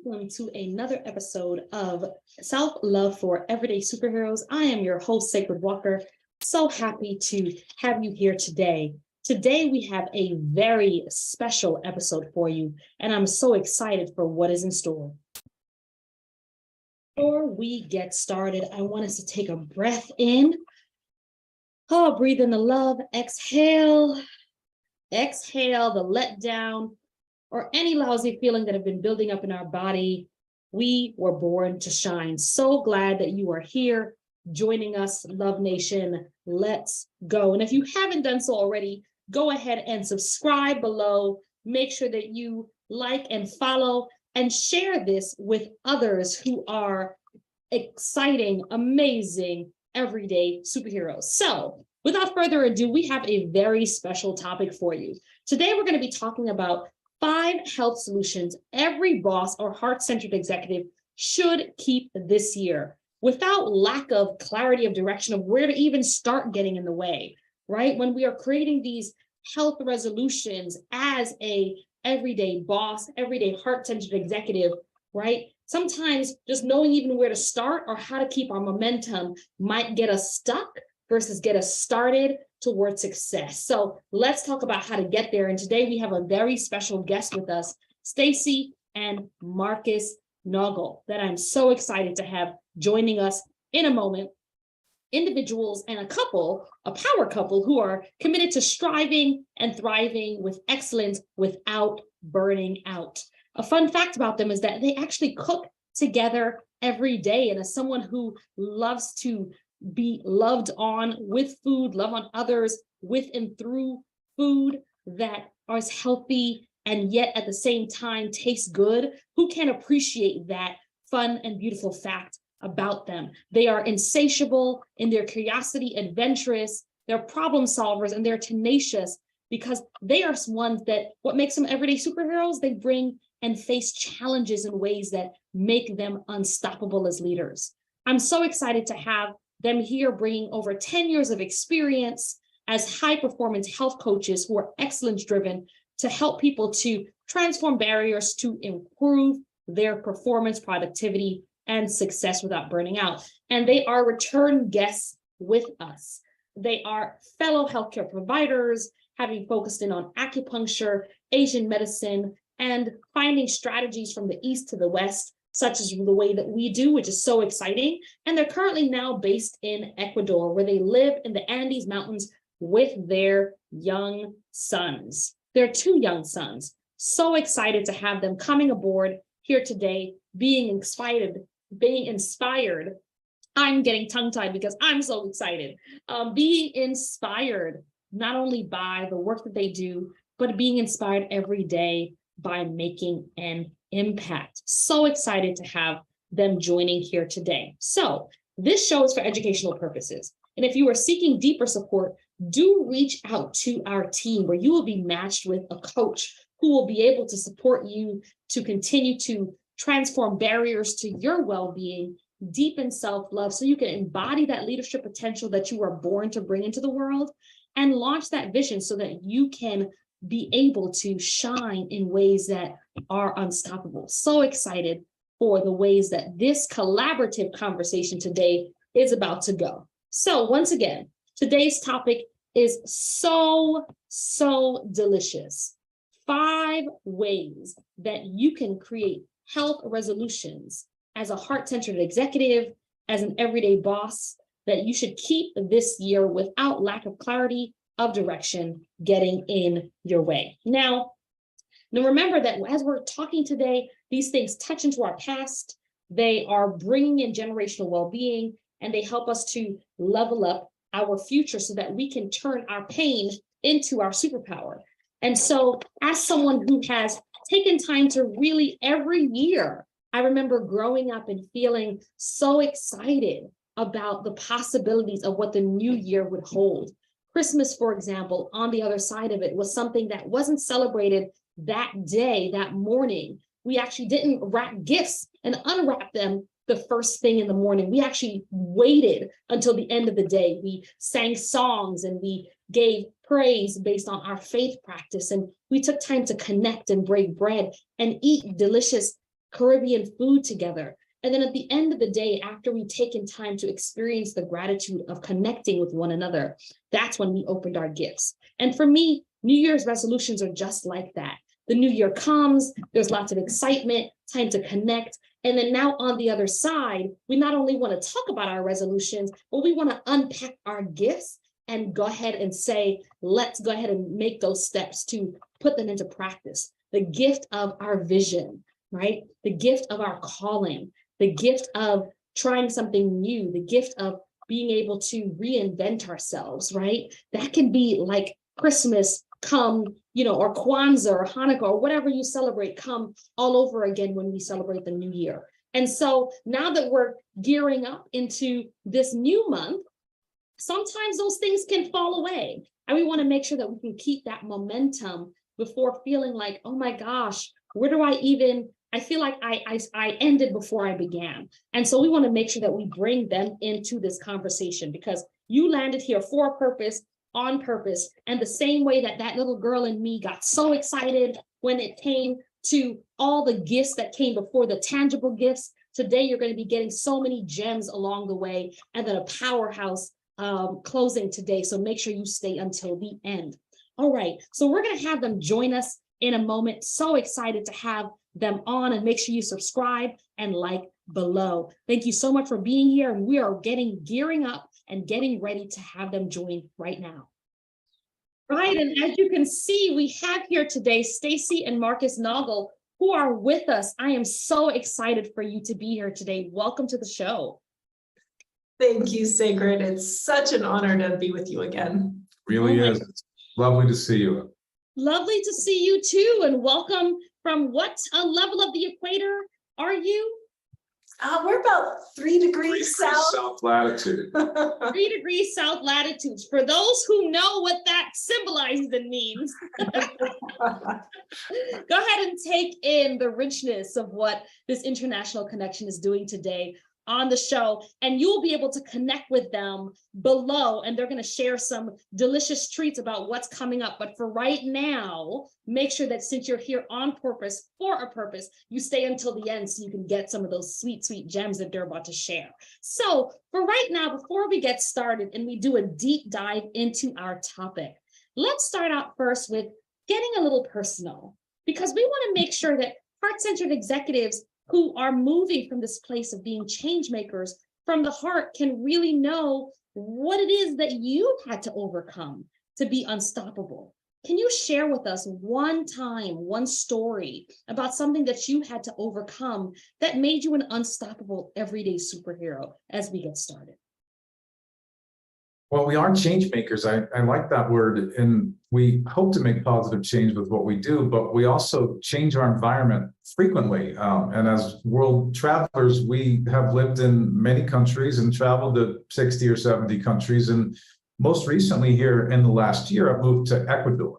Welcome to another episode of Self-Love for Everyday Superheroes. I am your host, Sacred Walker. So happy to have you here today. Today, we have a very special episode for you, and I'm so excited for what is in store. Before we get started, I want us to take a breath in. Oh, breathe in the love, exhale. Exhale the letdown or any lousy feeling that have been building up in our body. We were born to shine. So glad that you are here joining us, Love Nation. Let's go. And if you haven't done so already, go ahead and subscribe below. Make sure that you like and follow and share this with others who are exciting, amazing, everyday superheroes. So without further ado, we have a very special topic for you. Today, we're going to be talking about 5 health solutions every boss or heart-centered executive should keep this year without lack of clarity of direction of where to even start getting in the way, right? When we are creating these health resolutions as a everyday boss, everyday heart-centered executive, right? Sometimes just knowing even where to start or how to keep our momentum might get us stuck versus get us started towards success. So let's talk about how to get there. And today we have a very special guest with us, Stacy and Marcus Naugle, that I'm so excited to have joining us in a moment. Individuals and a power couple who are committed to striving and thriving with excellence without burning out. A fun fact about them is that they actually cook together every day. And as someone who loves to be loved on with food, love on others with and through food that is healthy and yet at the same time tastes good, who can appreciate that fun and beautiful fact about them? They are insatiable in their curiosity, adventurous, they're problem solvers, and they're tenacious because they are ones that what makes them everyday superheroes, they bring and face challenges in ways that make them unstoppable as leaders. I'm so excited to have them here bringing over 10 years of experience as high performance health coaches who are excellence driven to help people to transform barriers to improve their performance, productivity, and success without burning out. And they are return guests with us. They are fellow healthcare providers, having focused in on acupuncture, Asian medicine, and finding strategies from the East to the West, such as the way that we do, which is so exciting. And they're currently now based in Ecuador, where they live in the Andes Mountains with their young sons. Their 2 young sons. So excited to have them coming aboard here today, being inspired. I'm getting tongue-tied because I'm so excited. Being inspired not only by the work that they do, but being inspired every day by making an impact. So excited to have them joining here today. So this show is for educational purposes. And if you are seeking deeper support, do reach out to our team where you will be matched with a coach who will be able to support you to continue to transform barriers to your well-being, deepen self-love so you can embody that leadership potential that you are born to bring into the world and launch that vision so that you can be able to shine in ways that are unstoppable. So excited for the ways that this collaborative conversation today is about to go. So once again, today's topic is so delicious. 5 ways that you can create health resolutions as a heart-centered executive, as an everyday boss, that you should keep this year without lack of clarity of direction getting in your way. Now remember that as we're talking today, these things touch into our past, they are bringing in generational well-being, and they help us to level up our future so that we can turn our pain into our superpower. And so as someone who has taken time to really every year, I remember growing up and feeling so excited about the possibilities of what the new year would hold. Christmas, for example, on the other side of it was something that wasn't celebrated that day, that morning. We actually didn't wrap gifts and unwrap them the first thing in the morning. We actually waited until the end of the day. We sang songs and we gave praise based on our faith practice. And we took time to connect and break bread and eat delicious Caribbean food together. And then at the end of the day, after we've taken time to experience the gratitude of connecting with one another, that's when we opened our gifts. And for me, New Year's resolutions are just like that. The new year comes, there's lots of excitement, time to connect. And then now on the other side, we not only want to talk about our resolutions, but we want to unpack our gifts and go ahead and say, let's go ahead and make those steps to put them into practice. The gift of our vision, right? The gift of our calling, the gift of trying something new, the gift of being able to reinvent ourselves, right? That can be like Christmas come, or Kwanzaa or Hanukkah or whatever you celebrate come all over again when we celebrate the new year. And so now that we're gearing up into this new month, sometimes those things can fall away. And we want to make sure that we can keep that momentum before feeling like, oh my gosh, where do I feel like I ended before I began. And so we want to make sure that we bring them into this conversation, because you landed here for a purpose, on purpose. And the same way that that little girl in me got so excited when it came to all the gifts that came before, the tangible gifts, today you're going to be getting so many gems along the way, and then a powerhouse closing today. So make sure you stay until the end. All right, so we're going to have them join us in a moment. So excited to have them on, and make sure you subscribe and like below. Thank you so much for being here, and we are gearing up and getting ready to have them join right now. Right, and as you can see, we have here today Stacy and Marcus Noggle, who are with us. I am so excited for you to be here today. Welcome to the show. Thank you, Sacred. It's such an honor to be with you again. Really is. It's lovely to see you. Lovely to see you too, and welcome. From what level of the equator are you? We're about 3 degrees south latitude. 3 degrees south latitudes. For those who know what that symbolizes and means, go ahead and take in the richness of what this international connection is doing today on the show, and you'll be able to connect with them below, and they're going to share some delicious treats about what's coming up. But for right now, make sure that since you're here on purpose, for a purpose, you stay until the end so you can get some of those sweet, sweet gems that they're about to share. So for right now, before we get started and we do a deep dive into our topic, let's start out first with getting a little personal, because we want to make sure that heart-centered executives who are moving from this place of being change makers from the heart can really know what it is that you had to overcome to be unstoppable. Can you share with us one story about something that you had to overcome that made you an unstoppable everyday superhero as we get started? Well, we are change makers. I like that word, and we hope to make positive change with what we do, but we also change our environment frequently. And as world travelers, we have lived in many countries and traveled to 60 or 70 countries. And most recently here in the last year, I've moved to Ecuador.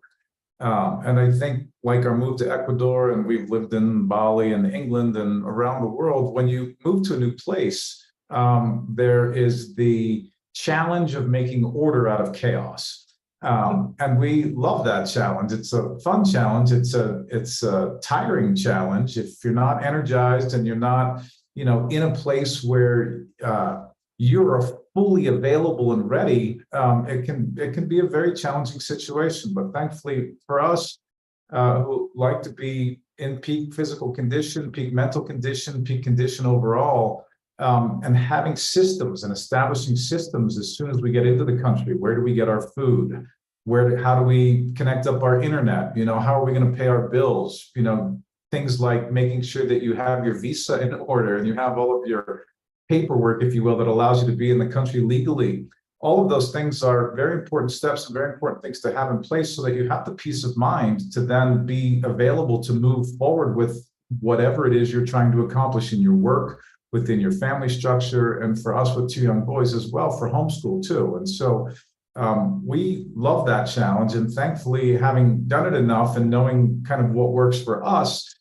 And I think like our move to Ecuador, and we've lived in Bali and England and around the world, when you move to a new place, there is the challenge of making order out of chaos. And we love that challenge. It's a fun challenge. It's a tiring challenge. If you're not energized and you're not, in a place where you're fully available and ready, it can be a very challenging situation. But thankfully for us, who like to be in peak physical condition, peak mental condition, peak condition overall, and having systems and establishing systems as soon as we get into the country. Where do we get our food? How do we connect up our internet? How are we going to pay our bills? Things like making sure that you have your visa in order and you have all of your paperwork, if you will, that allows you to be in the country legally. All of those things are very important steps and very important things to have in place so that you have the peace of mind to then be available to move forward with whatever it is you're trying to accomplish in your work, within your family structure, and for us with 2 young boys as well, for homeschool too. And so we love that challenge. And thankfully, having done it enough and knowing kind of what works for us,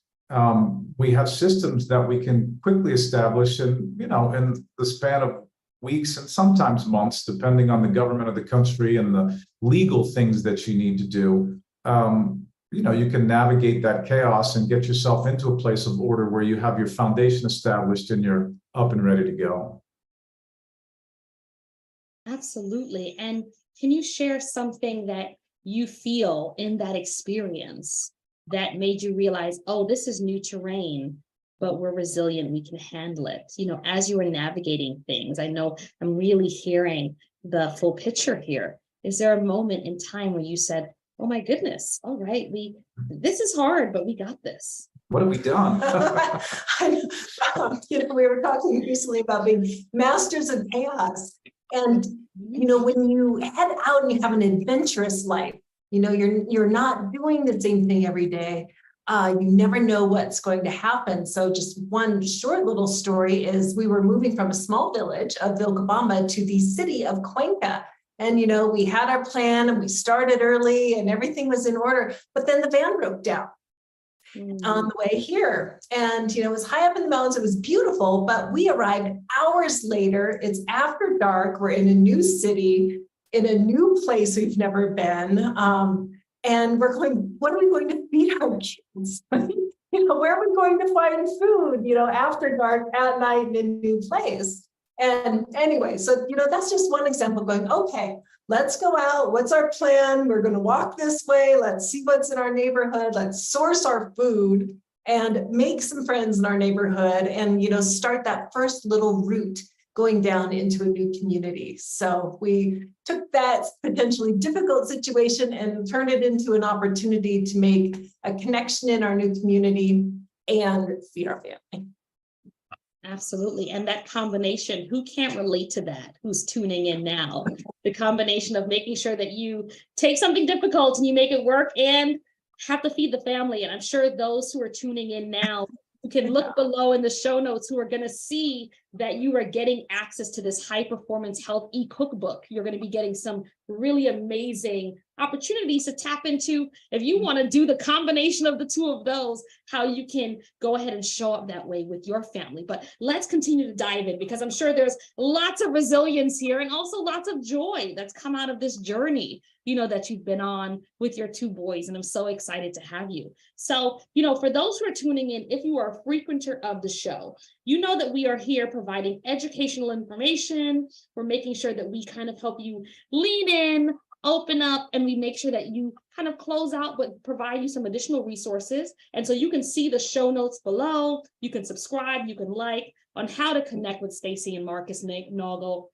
we have systems that we can quickly establish and, in the span of weeks and sometimes months, depending on the government of the country and the legal things that you need to do, you can navigate that chaos and get yourself into a place of order where you have your foundation established and you're up and ready to go. Absolutely. And can you share something that you feel in that experience that made you realize, oh, this is new terrain, but we're resilient, we can handle it? As you were navigating things, I know I'm really hearing the full picture here. Is there a moment in time where you said, oh my goodness, all right, this is hard, but we got this? What have we done? We were talking recently about being masters of chaos. And, when you head out and you have an adventurous life, you're not doing the same thing every day. You never know what's going to happen. So just one short little story is we were moving from a small village of Vilcabamba to the city of Cuenca. And, we had our plan and we started early and everything was in order, but then the van broke down on the way here. And, it was high up in the mountains. It was beautiful, but we arrived hours later. It's after dark. We're in a new city, in a new place we've never been. And we're going, what are we going to feed our kids? Where are we going to find food, after dark at night in a new place? And anyway, so, that's just one example going, okay, let's go out. What's our plan? We're going to walk this way. Let's see what's in our neighborhood. Let's source our food and make some friends in our neighborhood and, start that first little route going down into a new community. So we took that potentially difficult situation and turned it into an opportunity to make a connection in our new community and feed our family. Absolutely. And that combination, who can't relate to that, who's tuning in now? The combination of making sure that you take something difficult and you make it work and have to feed the family. And I'm sure those who are tuning in now who can look below in the show notes, who are going to see that you are getting access to this high performance health e-cookbook. You're going to be getting some really amazing opportunities to tap into. If you want to do the combination of the two of those, how you can go ahead and show up that way with your family. But let's continue to dive in, because I'm sure there's lots of resilience here and also lots of joy that's come out of this journey, that you've been on with your two boys. And I'm so excited to have you. So, for those who are tuning in, if you are a frequenter of the show, you know that we are here providing educational information. We're making sure that we kind of help you lean in, open up, and we make sure that you kind of close out, but provide you some additional resources. And so you can see the show notes below. You can subscribe, you can like on how to connect with Stacy and Marcus Naugle.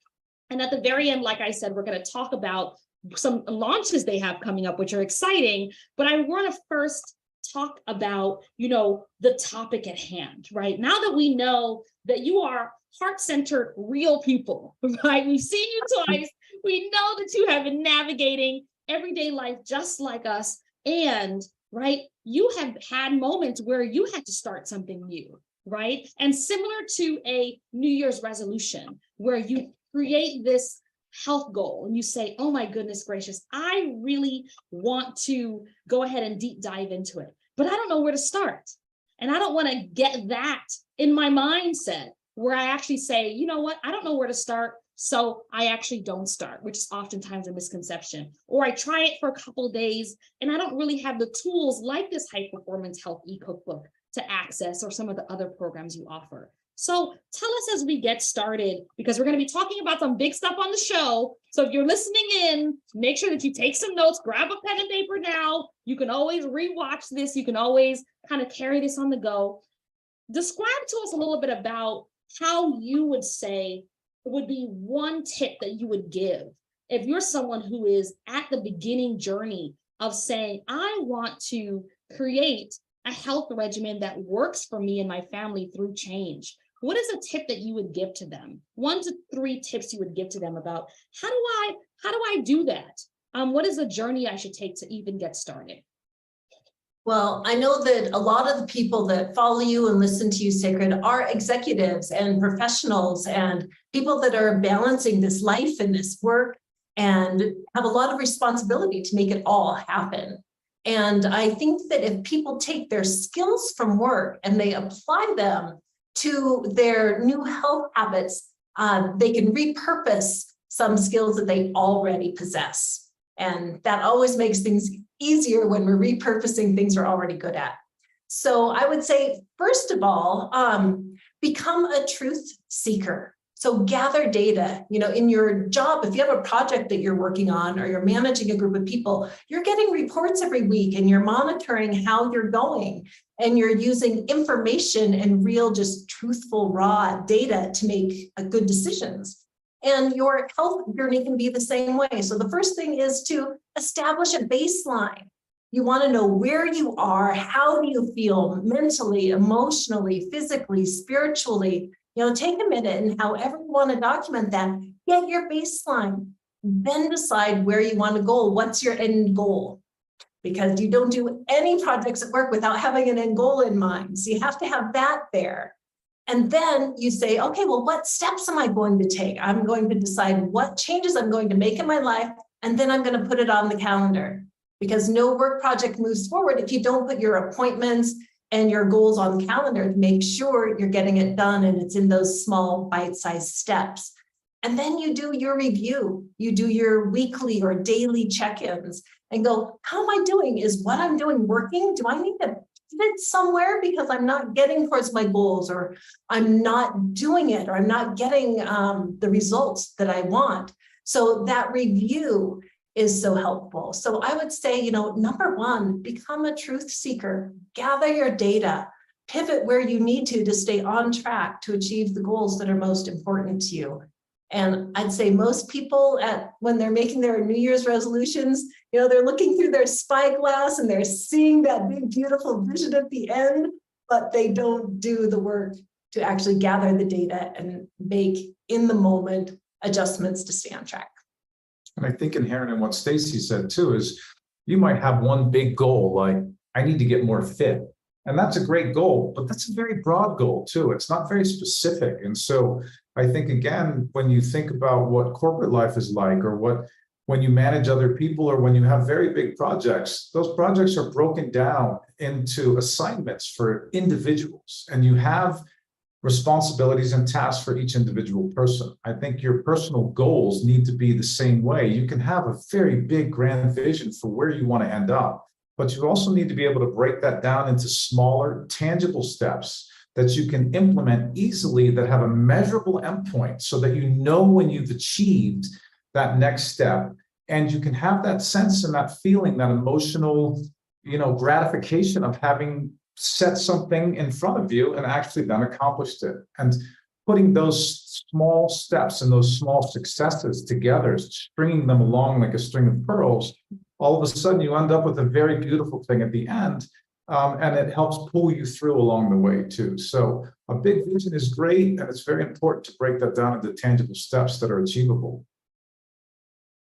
And at the very end, like I said, we're going to talk about some launches they have coming up, which are exciting. But I want to first talk about, the topic at hand, right? Now that we know that you are heart-centered, real people, right? We've seen you twice. We know that you have been navigating everyday life just like us. And, right, you have had moments where you had to start something new, right? And similar to a New Year's resolution, where you create this health goal and you say, oh my goodness gracious, I really want to go ahead and deep dive into it, but I don't know where to start. And I don't want to get that in my mindset where I actually say, you know what, I don't know where to start, so I actually don't start, which is oftentimes a misconception. Or I try it for a couple of days and I don't really have the tools like this high performance health e-cookbook to access, or some of the other programs you offer. So tell us as we get started, because we're going to be talking about some big stuff on the show. So if you're listening in, make sure that you take some notes, grab a pen and paper now. You can always rewatch this. You can always kind of carry this on the go. Describe to us a little bit about how you would say would be one tip that you would give if you're someone who is at the beginning journey of saying, I want to create a health regimen that works for me and my family through change. What is a tip that you would give to them? 1 to 3 tips you would give to them about how do I do that? What is the journey I should take to even get started? Well, I know that a lot of the people that follow you and listen to you, Sacred, are executives and professionals and people that are balancing this life and this work and have a lot of responsibility to make it all happen. And I think that if people take their skills from work and they apply them to their new health habits, they can repurpose some skills that they already possess. And that always makes things easier when we're repurposing things we're already good at. So I would say, first of all, become a truth seeker. So gather data, in your job, if you have a project that you're working on or you're managing a group of people, you're getting reports every week and you're monitoring how you're going and you're using information and real, just truthful, raw data to make good decisions. And your health journey can be the same way. So the first thing is to establish a baseline. You want to know where you are, how do you feel mentally, emotionally, physically, spiritually. Take a minute and however you want to document that, get your baseline, then decide where you want to go. What's your end goal? Because you don't do any projects at work without having an end goal in mind. So you have to have that there. And then you say, okay, well, what steps am I going to take? I'm going to decide what changes I'm going to make in my life, and then I'm going to put it on the calendar. Because no work project moves forward if you don't put your appointments and your goals on the calendar to make sure you're getting it done and it's in those small bite-sized steps. And then you do your review. You do your weekly or daily check-ins and go, how am I doing? Is what I'm doing working? Do I need to pivot somewhere because I'm not getting towards my goals, or I'm not doing it, or I'm not getting the results that I want? So that review is so helpful. So I would say, number one, become a truth seeker, gather your data, pivot where you need to stay on track to achieve the goals that are most important to you. And I'd say most people when they're making their New Year's resolutions, they're looking through their spyglass and they're seeing that big, beautiful vision at the end, but they don't do the work to actually gather the data and make in the moment adjustments to stay on track. And I think inherent in what Stacy said too is you might have one big goal, like I need to get more fit. And that's a great goal, but that's a very broad goal too. It's not very specific. And so I think, again, when you think about what corporate life is like, or when you manage other people, or when you have very big projects, those projects are broken down into assignments for individuals, and you have responsibilities and tasks for each individual person. I think your personal goals need to be the same way. You can have a very big, grand vision for where you want to end up, but you also need to be able to break that down into smaller, tangible steps that you can implement easily, that have a measurable endpoint, so that you know when you've achieved that next step. And you can have that sense and that feeling, that emotional, gratification of having set something in front of you and actually then accomplished it. And putting those small steps and those small successes together, stringing them along like a string of pearls, all of a sudden you end up with a very beautiful thing at the end. And it helps pull you through along the way too. So a big vision is great, and it's very important to break that down into tangible steps that are achievable.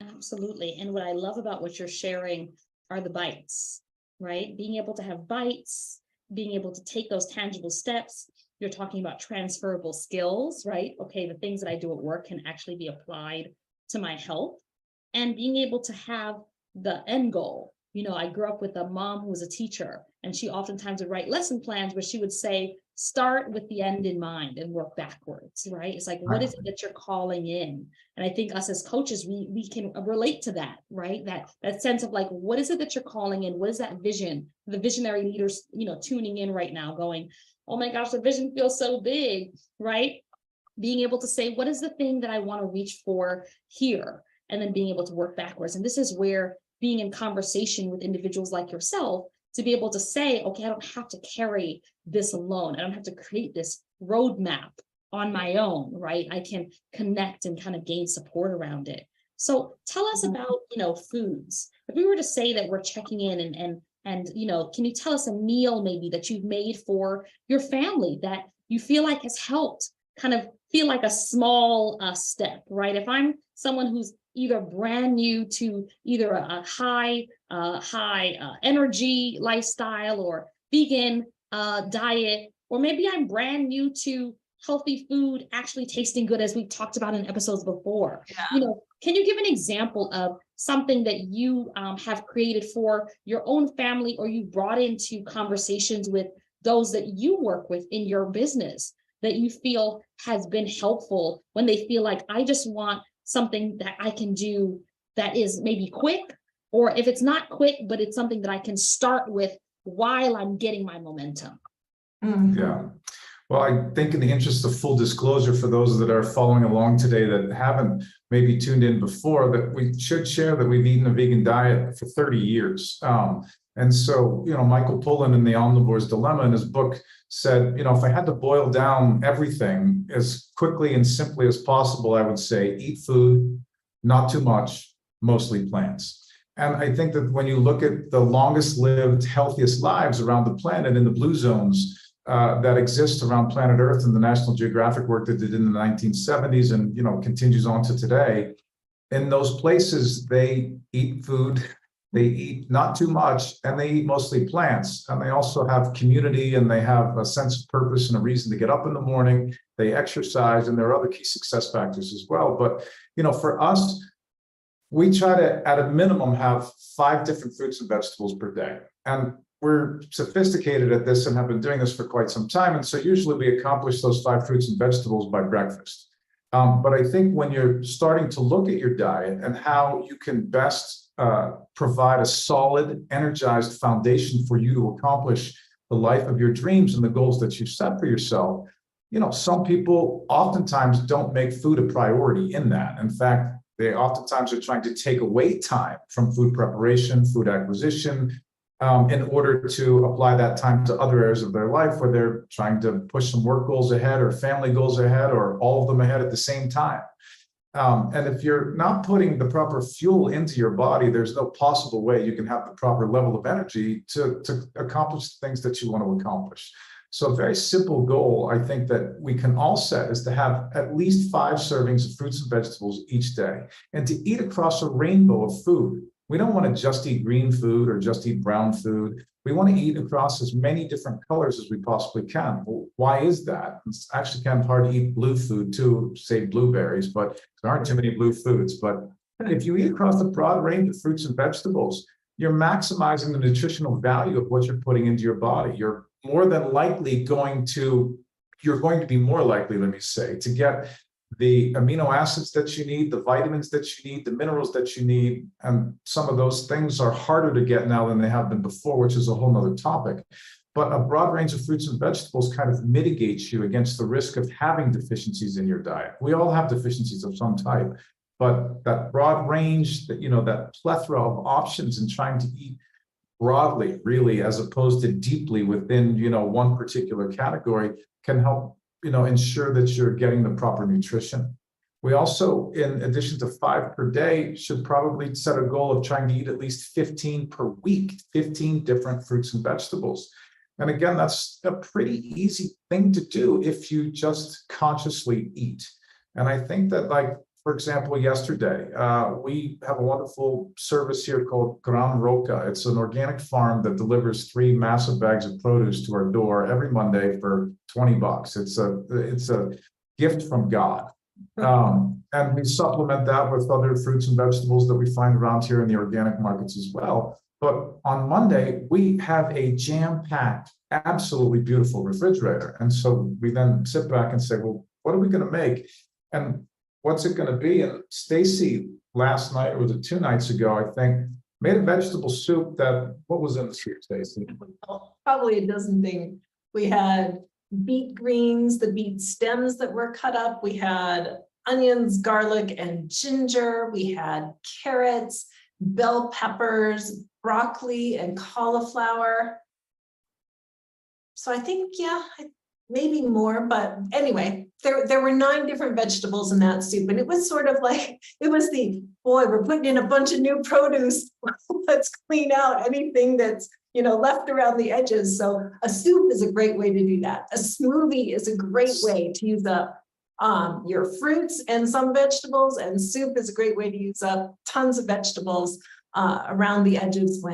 Absolutely. And what I love about what you're sharing are the bites, right? Being able to have bites, being able to take those tangible steps. You're talking about transferable skills, right? Okay, the things that I do at work can actually be applied to my health, and being able to have the end goal. I grew up with a mom who was a teacher, and she oftentimes would write lesson plans where she would say, start with the end in mind and work backwards, right? It's like, what is it that you're calling in? And I think us as coaches, we can relate to that, right? That sense of like, what is it that you're calling in? What is that vision? The visionary leaders, tuning in right now going, oh my gosh, the vision feels so big, right? Being able to say, what is the thing that I want to reach for here? And then being able to work backwards. And this is where being in conversation with individuals like yourself, to be able to say, okay, I don't have to carry this alone. I don't have to create this roadmap on my own, right? I can connect and kind of gain support around it. So tell us about, foods. If we were to say that we're checking in and can you tell us a meal maybe that you've made for your family that you feel like has helped kind of feel like a small step, right? If I'm someone who's either brand new to either a high energy lifestyle or vegan diet, or maybe I'm brand new to healthy food actually tasting good, as we've talked about in episodes before. Yeah. Can you give an example of something that you have created for your own family, or you brought into conversations with those that you work with in your business that you feel has been helpful when they feel like, I just want something that I can do that is maybe quick, Or if it's not quick, but it's something that I can start with while I'm getting my momentum. Mhm. Yeah. Well, I think in the interest of full disclosure for those that are following along today that haven't maybe tuned in before, that we should share that we've eaten a vegan diet for 30 years. And so, Michael Pollan in The Omnivore's Dilemma in his book said, if I had to boil down everything as quickly and simply as possible, I would say eat food, not too much, mostly plants. And I think that when you look at the longest lived, healthiest lives around the planet in the blue zones that exist around planet Earth, and the National Geographic work that did in the 1970s and continues on to today, in those places they eat food, they eat not too much, and they eat mostly plants. And they also have community, and they have a sense of purpose and a reason to get up in the morning. They exercise, and there are other key success factors as well. But for us, we try to, at a minimum, have 5 different fruits and vegetables per day. And we're sophisticated at this and have been doing this for quite some time. And so usually we accomplish those 5 fruits and vegetables by breakfast. But I think when you're starting to look at your diet and how you can best provide a solid, energized foundation for you to accomplish the life of your dreams and the goals that you've set for yourself, some people oftentimes don't make food a priority in that. In fact, they oftentimes are trying to take away time from food preparation, food acquisition, in order to apply that time to other areas of their life where they're trying to push some work goals ahead or family goals ahead or all of them ahead at the same time. And if you're not putting the proper fuel into your body, there's no possible way you can have the proper level of energy to accomplish the things that you want to accomplish. So a very simple goal, I think, that we can all set is to have at least 5 servings of fruits and vegetables each day, and to eat across a rainbow of food. We don't want to just eat green food or just eat brown food. We want to eat across as many different colors as we possibly can. Well, why is that? It's actually kind of hard to eat blue food too, say blueberries, but there aren't too many blue foods. But if you eat across a broad range of fruits and vegetables, you're maximizing the nutritional value of what you're putting into your body. You're going to be more likely, let me say, to get the amino acids that you need, the vitamins that you need, the minerals that you need. And some of those things are harder to get now than they have been before, which is a whole nother topic. But a broad range of fruits and vegetables kind of mitigates you against the risk of having deficiencies in your diet. We all have deficiencies of some type, but that broad range, that plethora of options and trying to eat broadly, really, as opposed to deeply within, one particular category, can help, ensure that you're getting the proper nutrition. We also, in addition to 5 per day, should probably set a goal of trying to eat at least 15 per week, 15 different fruits and vegetables. And again, that's a pretty easy thing to do if you just consciously eat. And I think that, for example, yesterday, we have a wonderful service here called Gran Roca. It's an organic farm that delivers 3 massive bags of produce to our door every Monday for $20. It's a gift from God. And we supplement that with other fruits and vegetables that we find around here in the organic markets as well. But on Monday, we have a jam-packed, absolutely beautiful refrigerator. And so we then sit back and say, well, what are we going to make? And what's it going to be? And Stacy last night, or was it 2 nights ago, I think, made a vegetable soup what was in the soup, Stacy? Probably a dozen things. We had beet greens, the beet stems that were cut up. We had onions, garlic, and ginger. We had carrots, bell peppers, broccoli, and cauliflower. So I think, maybe more, but anyway, there were 9 different vegetables in that soup. And it was sort of like, we're putting in a bunch of new produce. Let's clean out anything that's, left around the edges. So a soup is a great way to do that. A smoothie is a great way to use up your fruits and some vegetables, and soup is a great way to use up tons of vegetables around the edges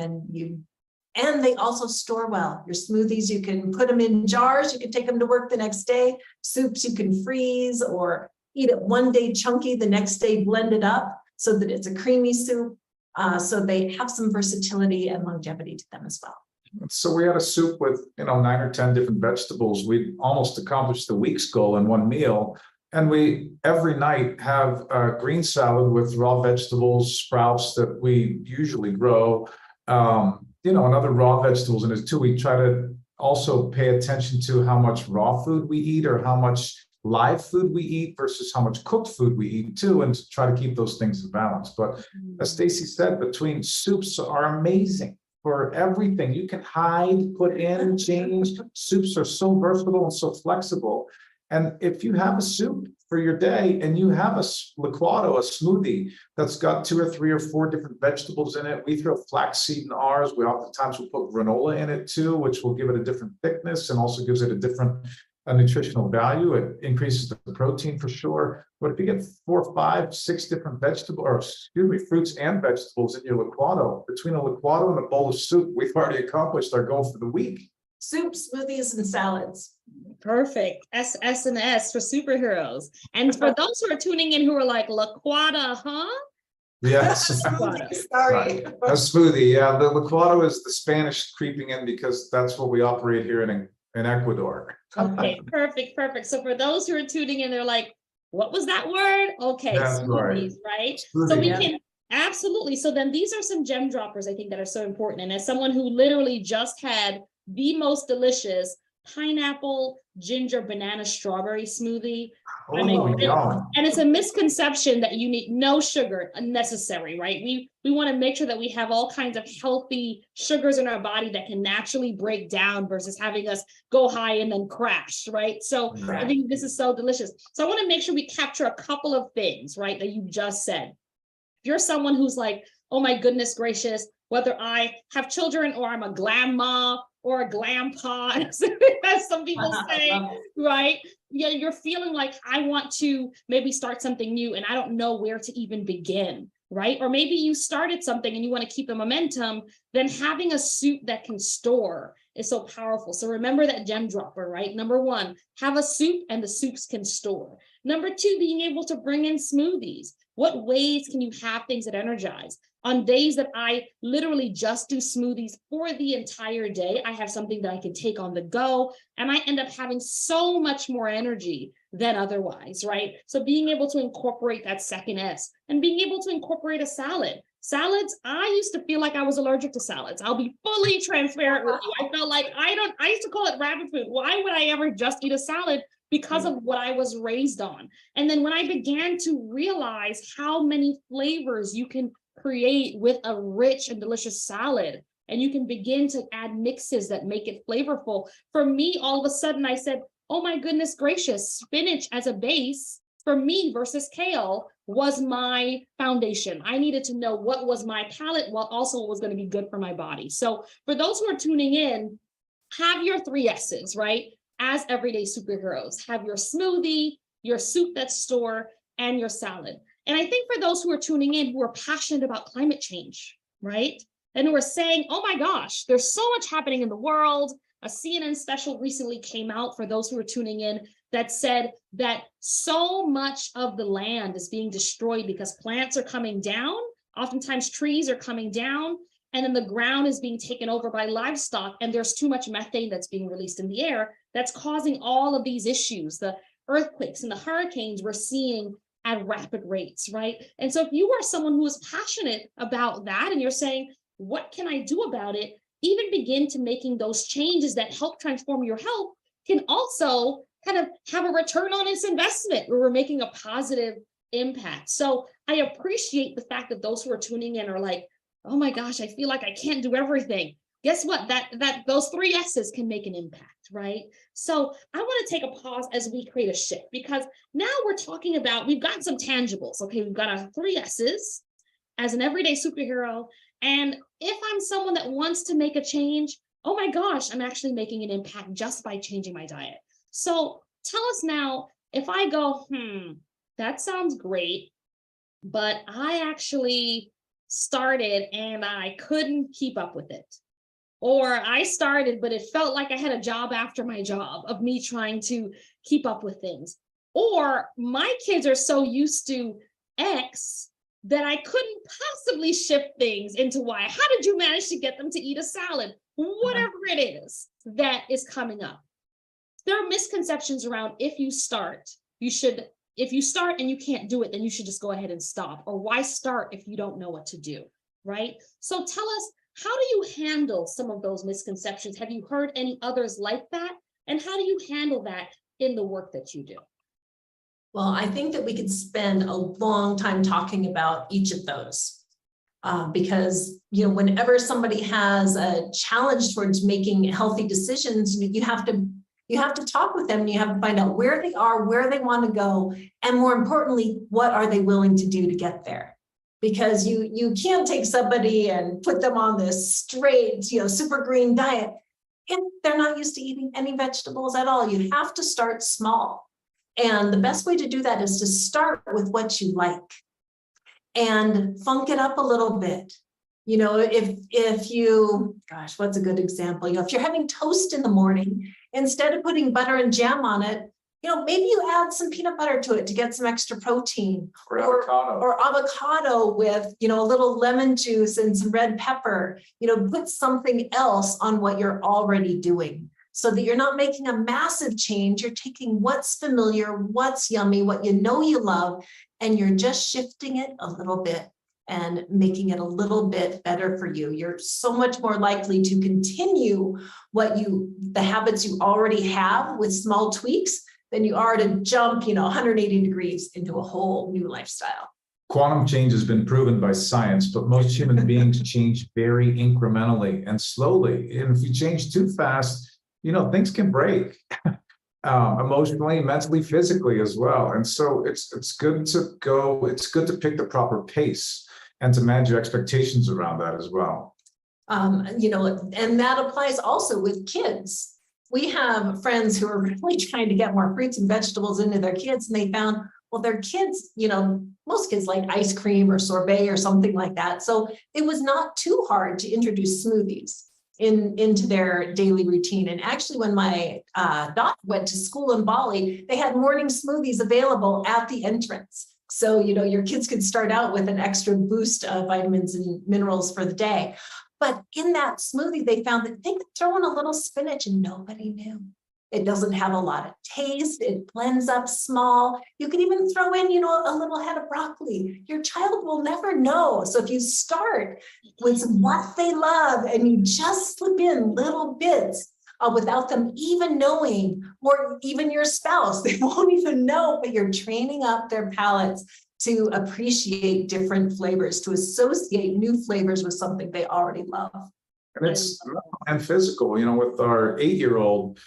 and they also store well. Your smoothies, you can put them in jars, you can take them to work the next day. Soups you can freeze or eat it one day chunky, the next day blend it up so that it's a creamy soup. So they have some versatility and longevity to them as well. So we had a soup with 9 or 10 different vegetables. We almost accomplished the week's goal in one meal. And we every night have a green salad with raw vegetables, sprouts that we usually grow, and other raw vegetables in it too. We try to also pay attention to how much raw food we eat or how much live food we eat versus how much cooked food we eat too, and to try to keep those things in balance. But as Stacy said, between soups are amazing for everything. You can hide, put in, change. Soups are so versatile and so flexible. And if you have a soup for your day and you have a liquado, a smoothie that's got 2 or 3 or 4 different vegetables in it, we throw flaxseed in ours. We oftentimes will put granola in it too, which will give it a different thickness and also gives it a different nutritional value. It increases the protein for sure. But if you get 4, 5, 6 different fruits and vegetables in your liquado, between a liquado and a bowl of soup, we've already accomplished our goal for the week. Soup, smoothies, and salads. Perfect. S and S for superheroes. And for those who are tuning in who are like, liquada, huh? Yes. Smoothie, sorry. A smoothie. Yeah, the licuado is the Spanish creeping in because that's what we operate here in Ecuador. Okay, perfect. So for those who are tuning in, they're like, what was that word? Okay, That's smoothies, right? So Smoothie, we yeah. can absolutely. So then these are some gem droppers I think that are so important. And as someone who literally just had the most delicious pineapple, ginger, banana, strawberry smoothie. I mean, Oh, yum. and it's a misconception that you need no sugar unnecessary, right? We want to make sure that we have all kinds of healthy sugars in our body that can naturally break down versus having us go high and then crash, right? So I Right. think this is so delicious. So I want to make sure we capture a couple of things, right, that you just said. If you're someone who's like, oh my goodness gracious, whether I have children or I'm a grandma or a glampa, as some people say, right? Yeah, you're feeling like I want to maybe start something new and I don't know where to even begin, right? Or maybe you started something and you want to keep the momentum, then having a soup that can store is so powerful. So remember that gem dropper, right? Number 1, have a soup and the soups can store. Number 2, being able to bring in smoothies. What ways can you have things that energize? On days that I literally just do smoothies for the entire day, I have something that I can take on the go, and I end up having so much more energy than otherwise, right? So being able to incorporate that second S and being able to incorporate a salad. Salads, I used to feel like I was allergic to salads. I'll be fully transparent with you. I felt like I used to call it rabbit food. Why would I ever just eat a salad? Because of what I was raised on. And then when I began to realize how many flavors you can create with a rich and delicious salad, and you can begin to add mixes that make it flavorful. For me, all of a sudden I said, oh my goodness gracious, spinach as a base for me versus kale was my foundation. I needed to know what was my palate, while also what was going to be good for my body. So for those who are tuning in, have your 3 S's, right? As everyday superheroes, have your smoothie, your soup that's stored, and your salad. And I think for those who are tuning in who are passionate about climate change, right? And who are saying, oh my gosh, there's so much happening in the world. A CNN special recently came out for those who are tuning in that said that so much of the land is being destroyed because plants are coming down. Oftentimes trees are coming down, and then the ground is being taken over by livestock, and there's too much methane that's being released in the air that's causing all of these issues, the earthquakes and the hurricanes we're seeing at rapid rates, right? And so if you are someone who is passionate about that and you're saying, what can I do about it? Even begin to making those changes that help transform your health can also kind of have a return on its investment where we're making a positive impact. So I appreciate the fact that those who are tuning in are like, oh my gosh, I feel like I can't do everything. Guess what? That those 3 S's can make an impact, right? So I want to take a pause as we create a shift, because now we're talking about, we've got some tangibles. Okay, we've got our 3 S's as an everyday superhero. And if I'm someone that wants to make a change, oh my gosh, I'm actually making an impact just by changing my diet. So tell us now, if I go, that sounds great, but I actually started and I couldn't keep up with it. Or I started, but it felt like I had a job after my job of me trying to keep up with things. Or my kids are so used to X that I couldn't possibly shift things into Y. How did you manage to get them to eat a salad? Whatever it is that is coming up. There are misconceptions around if you start, you should if you start and you can't do it, then you should just go ahead and stop. Or why start if you don't know what to do, right? So tell us, how do you handle some of those misconceptions? Have you heard any others like that? And how do you handle that in the work that you do? Well, I think that we could spend a long time talking about each of those. Because, whenever somebody has a challenge towards making healthy decisions, you have to talk with them, and you have to find out where they are, where they want to go, and more importantly, what are they willing to do to get there? Because you can't take somebody and put them on this straight, super green diet if they're not used to eating any vegetables at all. You have to start small. And the best way to do that is to start with what you like and funk it up a little bit. If you, gosh, what's a good example? If you're having toast in the morning, instead of putting butter and jam on it, maybe you add some peanut butter to it to get some extra protein, or avocado with, a little lemon juice and some red pepper. Put something else on what you're already doing, so that you're not making a massive change. You're taking what's familiar, what's yummy, what you love, and you're just shifting it a little bit and making it a little bit better for you. You're so much more likely to continue the habits you already have with small tweaks than you are to jump, 180 degrees into a whole new lifestyle. Quantum change has been proven by science, but most human beings change very incrementally and slowly. And if you change too fast, things can break. Emotionally, mentally, physically as well. And so it's good to pick the proper pace and to manage your expectations around that as well. And that applies also with kids. We have friends who are really trying to get more fruits and vegetables into their kids, and they found, well, their kids, most kids like ice cream or sorbet or something like that. So it was not too hard to introduce smoothies into their daily routine. And actually, when my daughter went to school in Bali, they had morning smoothies available at the entrance. So, your kids could start out with an extra boost of vitamins and minerals for the day. But in that smoothie, they found that they could throw in a little spinach and nobody knew. It doesn't have a lot of taste. It blends up small. You could even throw in, a little head of broccoli. Your child will never know. So if you start with what they love and you just slip in little bits without them even knowing, or even your spouse, they won't even know, but you're training up their palates to appreciate different flavors, to associate new flavors with something they already love. And it's and physical, with our 8-year-old,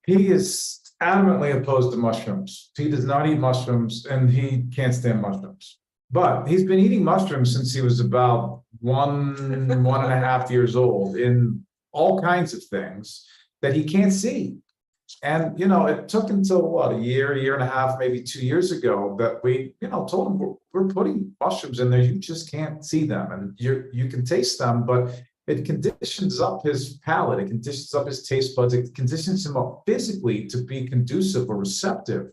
he is adamantly opposed to mushrooms. He does not eat mushrooms, and he can't stand mushrooms. But he's been eating mushrooms since he was about 1.5 years old, in all kinds of things that he can't see. And, it took until a year and a half, maybe 2 years ago that we, told him we're putting mushrooms in there. You just can't see them, and you can taste them, but it conditions up his palate. It conditions up his taste buds. It conditions him up physically to be conducive or receptive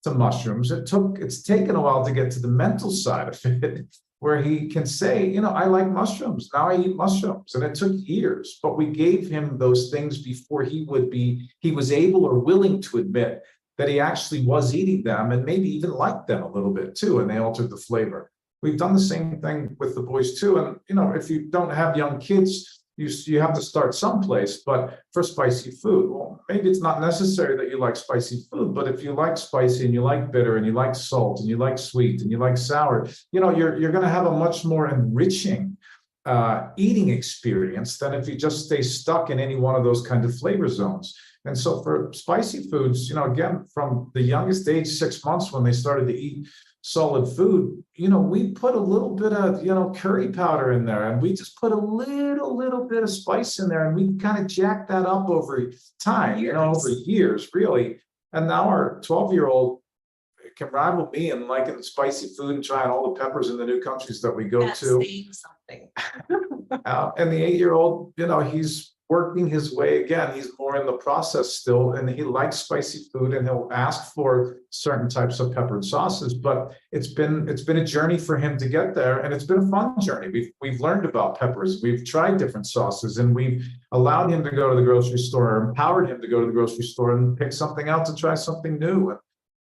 to mushrooms. It's taken a while to get to the mental side of it, where he can say, I like mushrooms. Now I eat mushrooms. And it took years, but we gave him those things before he was able or willing to admit that he actually was eating them, and maybe even liked them a little bit too, and they altered the flavor. We've done the same thing with the boys too. And, if you don't have young kids, you have to start someplace. But for spicy food, well, maybe it's not necessary that you like spicy food, but if you like spicy and you like bitter and you like salt and you like sweet and you like sour, you're going to have a much more enriching eating experience than if you just stay stuck in any one of those kind of flavor zones. And so for spicy foods, again, from the youngest age, 6 months, when they started to eat solid food, we put a little bit of, curry powder in there, and we just put a little bit of spice in there, and we kind of jacked that up over time, over years, really. And now our 12-year-old can rival me in liking spicy food and trying all the peppers in the new countries that we go That's to. saying something. And the 8-year-old, he's working his way again. He's more in the process still, and he likes spicy food, and he'll ask for certain types of peppered sauces. But it's been a journey for him to get there, and it's been a fun journey. We've learned about peppers. We've tried different sauces, and we've allowed him to go to the grocery store, or empowered him to go to the grocery store and pick something out to try something new.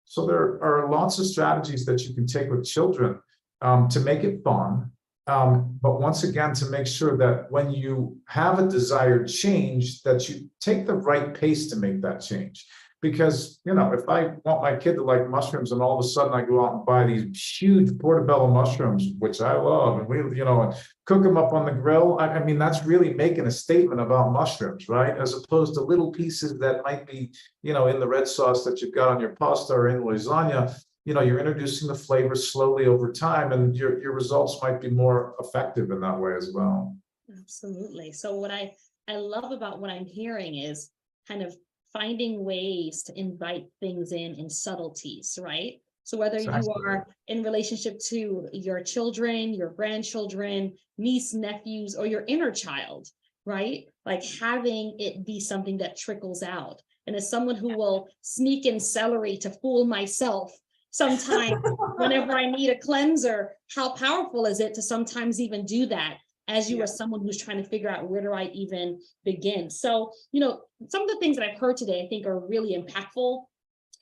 So there are lots of strategies that you can take with children to make it fun. But once again, to make sure that when you have a desired change, that you take the right pace to make that change. Because, you know, if I want my kid to like mushrooms and all of a sudden I go out and buy these huge portobello mushrooms, which I love, and we, you know, cook them up on the grill, I mean, that's really making a statement about mushrooms, right? As opposed to little pieces that might be, you know, in the red sauce that you've got on your pasta or in lasagna. You know, you're introducing the flavor slowly over time, and your results might be more effective in that way as well. Absolutely. So what I love about what I'm hearing is kind of finding ways to invite things in subtleties, right? So whether you Exactly. are in relationship to your children, your grandchildren, niece, nephews, or your inner child, right? Like having it be something that trickles out. And as someone who will sneak in celery to fool myself, sometimes whenever I need a cleanser, how powerful is it to sometimes even do that? As you are someone who's trying to figure out where do I even begin. So, you know, some of the things that I've heard today, I think are really impactful.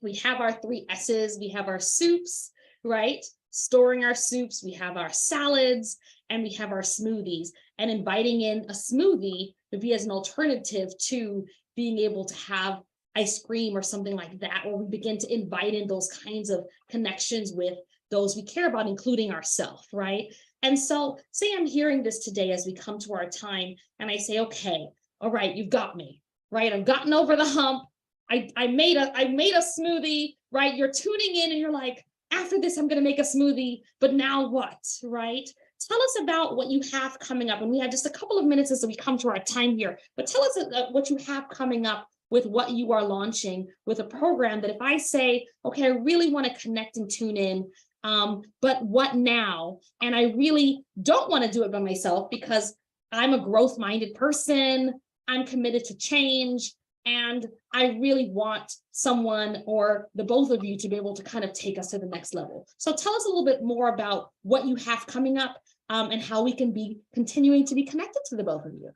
We have our 3 S's, we have our soups, right? Storing our soups, we have our salads, and we have our smoothies, and inviting in a smoothie to be as an alternative to being able to have ice cream or something like that, where we begin to invite in those kinds of connections with those we care about, including ourselves, right? And so say I'm hearing this today as we come to our time and I say, okay, all right, you've got me, right? I've gotten over the hump. I made a smoothie, right? You're tuning in and you're like, after this, I'm going to make a smoothie, but now what, right? Tell us about what you have coming up. And we have just a couple of minutes as we come to our time here, but tell us what you have coming up with what you are launching with a program that if I say, okay, I really want to connect and tune in, but what now? And I really don't want to do it by myself because I'm a growth-minded person. I'm committed to change. And I really want someone or the both of you to be able to kind of take us to the next level. So tell us a little bit more about what you have coming up and how we can be continuing to be connected to the both of you.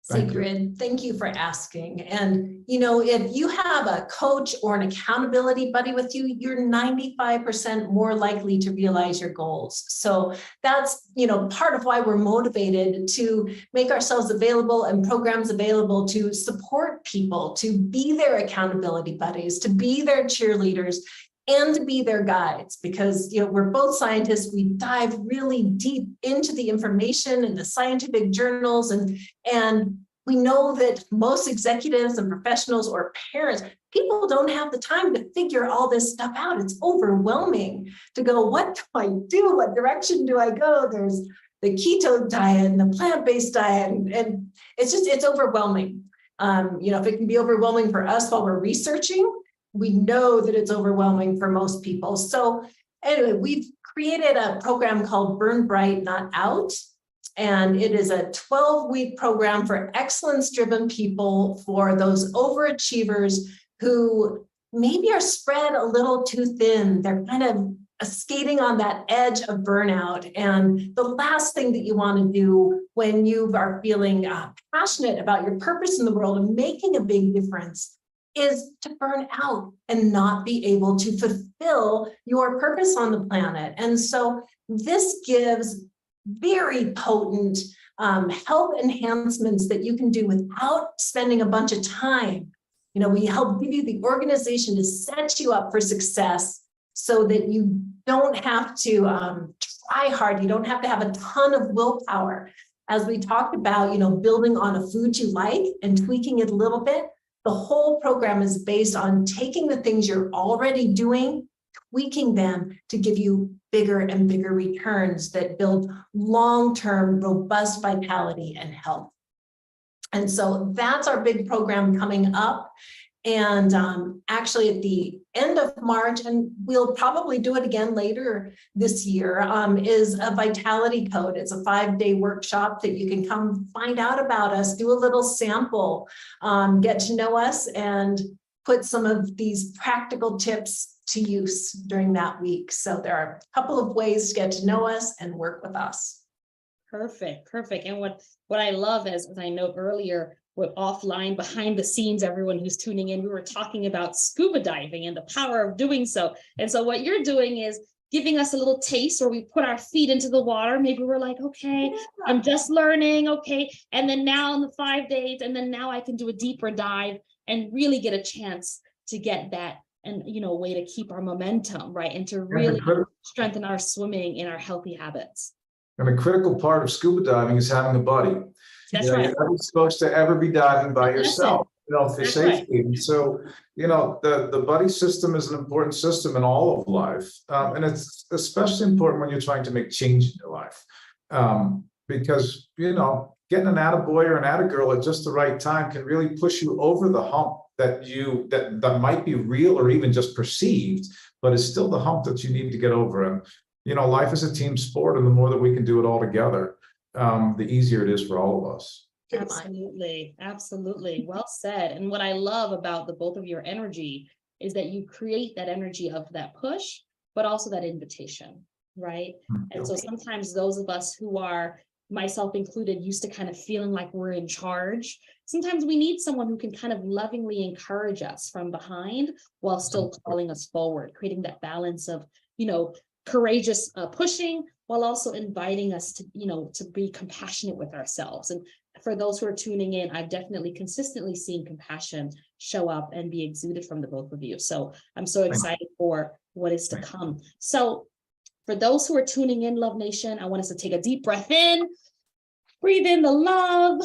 Sigrid, thank you for asking. And, you know, if you have a coach or an accountability buddy with you, you're 95% more likely to realize your goals. So that's, you know, part of why we're motivated to make ourselves available and programs available to support people, to be their accountability buddies, to be their cheerleaders, and to be their guides, because, you know, we're both scientists. We dive really deep into the information and the scientific journals, and we know that most executives and professionals or parents, people don't have the time to figure all this stuff out. It's overwhelming to go, what do I do? What direction do I go? There's the keto diet and the plant-based diet, and it's overwhelming. You know, if it can be overwhelming for us while we're researching, we know that it's overwhelming for most people. So anyway, we've created a program called Burn Bright, Not Out. And it is a 12-week program for excellence-driven people, for those overachievers who maybe are spread a little too thin. They're kind of skating on that edge of burnout. And the last thing that you want to do when you are feeling passionate about your purpose in the world and making a big difference is to burn out and not be able to fulfill your purpose on the planet. And so this gives very potent health enhancements that you can do without spending a bunch of time. You know, we help give you the organization to set you up for success so that you don't have to try hard. You don't have to have a ton of willpower. As we talked about, you know, building on a food you like and tweaking it a little bit. The whole program is based on taking the things you're already doing, tweaking them to give you bigger and bigger returns that build long-term robust vitality and health. And so that's our big program coming up. And actually at the end of March, and we'll probably do it again later this year, is a Vitality Code. It's a 5-day workshop that you can come find out about us, do a little sample, get to know us, and put some of these practical tips to use during that week. So there are a couple of ways to get to know us and work with us. Perfect. And what I love, as I noted earlier, we're offline behind the scenes, everyone who's tuning in, we were talking about scuba diving and the power of doing so. And so what you're doing is giving us a little taste, or we put our feet into the water. Maybe we're like, okay, I'm just learning. Okay. And then now in the 5 days, and then now I can do a deeper dive and really get a chance to get that, and way to keep our momentum, right? And to really strengthen our swimming and our healthy habits. And a critical part of scuba diving is having a buddy. That's right. You're never supposed to ever be diving by yourself, for That's safety. And so, the buddy system is an important system in all of life. And it's especially important when you're trying to make change in your life. Because, getting an attaboy or an attagirl at just the right time can really push you over the hump that might be real or even just perceived, but it's still the hump that you need to get over. And, life is a team sport, and the more that we can do it all together, the easier it is for all of us. Absolutely. Absolutely. Well said. And what I love about the both of your energy is that you create that energy of that push, but also that invitation, right? And so sometimes those of us who are, myself included, used to kind of feeling like we're in charge, sometimes we need someone who can kind of lovingly encourage us from behind while still calling us forward, creating that balance of, courageous pushing, while also inviting us to, to be compassionate with ourselves. And for those who are tuning in, I've definitely consistently seen compassion show up and be exuded from the both of you. So I'm so excited for what is to come. So for those who are tuning in, Love Nation, I want us to take a deep breath in, breathe in the love,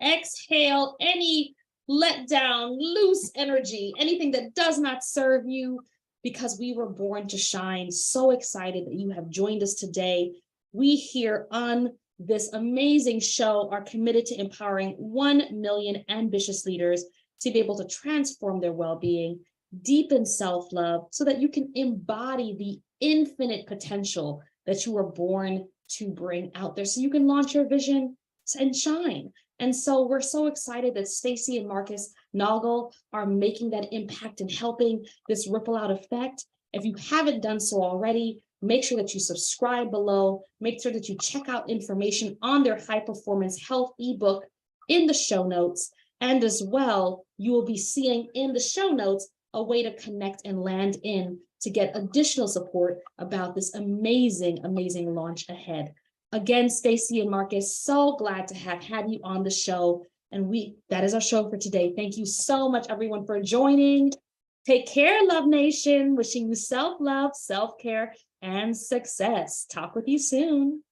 exhale any letdown, loose energy, anything that does not serve you, because we were born to shine. So excited that you have joined us today. We here on this amazing show are committed to empowering 1 million ambitious leaders to be able to transform their well-being, deepen self-love, so that you can embody the infinite potential that you were born to bring out there, so you can launch your vision and shine. And so we're so excited that Stacey and Marcus Naugle are making that impact and helping this ripple out effect. If you haven't done so already, make sure that you subscribe below. Make sure that you check out information on their high performance health ebook in the show notes. And as well, you will be seeing in the show notes a way to connect and land in to get additional support about this amazing, amazing launch ahead. Again, Stacey and Marcus, so glad to have had you on the show. And that is our show for today. Thank you so much, everyone, for joining. Take care, Love Nation. Wishing you self-love, self-care, and success. Talk with you soon.